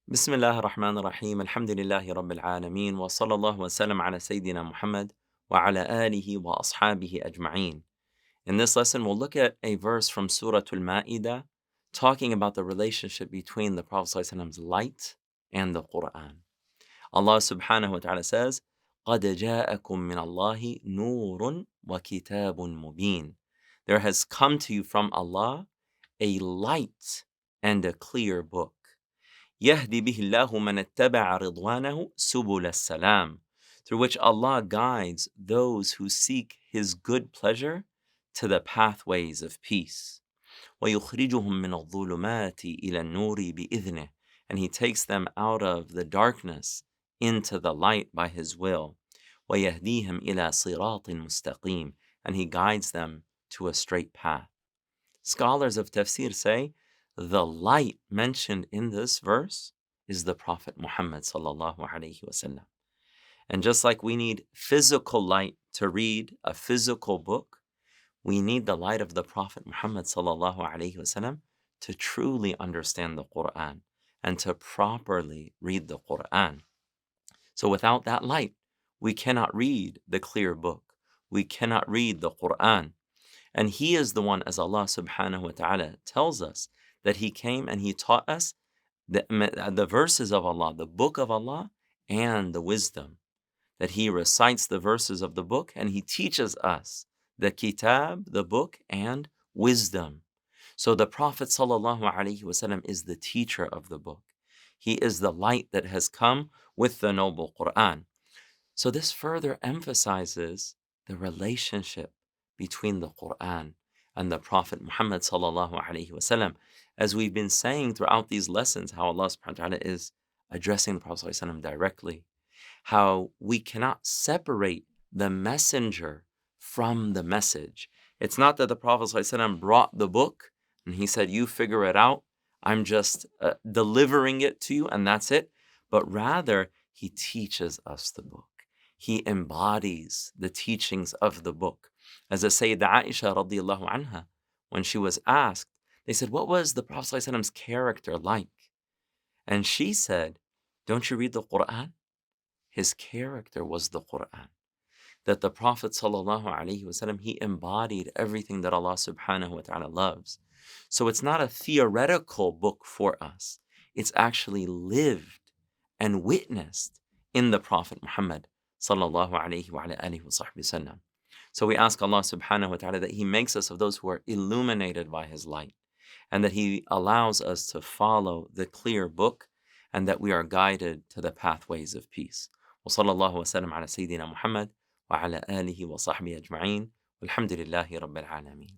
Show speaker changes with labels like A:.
A: بسم الله الرحمن الرحيم الحمد لله رب العالمين وصلى الله وسلم على سيدنا Muhammad وعلى آله وأصحابه أجمعين. In this lesson, we'll look at a verse from Surah Al-Ma'idah talking about the relationship between the Prophet ﷺ's light and the Quran. Allah subhanahu wa ta'ala says, قَدْ جَاءَكُم مِّنَ اللَّهِ نُورٌ وَكِتَابٌ مُبِينٌ. There has come to you from Allah a light and a clear book. يهدي به الله من اتبع رضوانه سبل السلام, through which Allah guides those who seek His good pleasure to the pathways of peace. ويخرجهم من الظلمات إلى النور بإذنه, and He takes them out of the darkness into the light by His will. ويهديهم إلى صراط مستقيم, and He guides them to a straight path. Scholars of Tafsir say the light mentioned in this verse is the Prophet Muhammad sallallahu alaihi wasallam. And just like we need physical light to read a physical book, we need the light of the Prophet Muhammad sallallahu alaihi wasallam to truly understand the Quran and to properly read the Quran. So without that light, we cannot read the clear book. We cannot read the Quran. And He is the one, as Allah subhanahu wa ta'ala tells us, that He came and He taught us the verses of Allah, the book of Allah, and the wisdom. That He recites the verses of the book and He teaches us the kitab, the book, and wisdom. So the Prophet sallallahu alaihi wasallam is the teacher of the book. He is the light that has come with the noble Quran. So this further emphasizes the relationship between the Quran and the Prophet Muhammad sallallahu alaihi wasallam. As we've been saying throughout these lessons, how Allah subhanahu wa ta'ala is addressing the Prophet sallallahu alaihi wasallam directly, how we cannot separate the messenger from the message. It's not that the Prophet sallallahu alaihi wasallam brought the book and he said, you figure it out, I'm just delivering it to you and that's it. But rather, he teaches us the book. He embodies the teachings of the book. As the Sayyidah Aisha radiallahu anha, when she was asked, they said, what was the Prophet sallallahu alaihi wasallam's character like? And she said, don't you read the Quran? His character was the Quran. That the Prophet sallallahu alaihi wasallam, he embodied everything that Allah subhanahu wa ta'ala loves. So it's not a theoretical book for us. It's actually lived and witnessed in the Prophet Muhammad sallallahu alaihi wa alihi wa sahbihi wasallam. So we ask Allah subhanahu wa ta'ala that He makes us of those who are illuminated by His light, and that He allows us to follow the clear book, and that we are guided to the pathways of peace. وصلى الله وسلم على سيدنا محمد وعلى آله وصحبه أجمعين والحمد لله رب العالمين.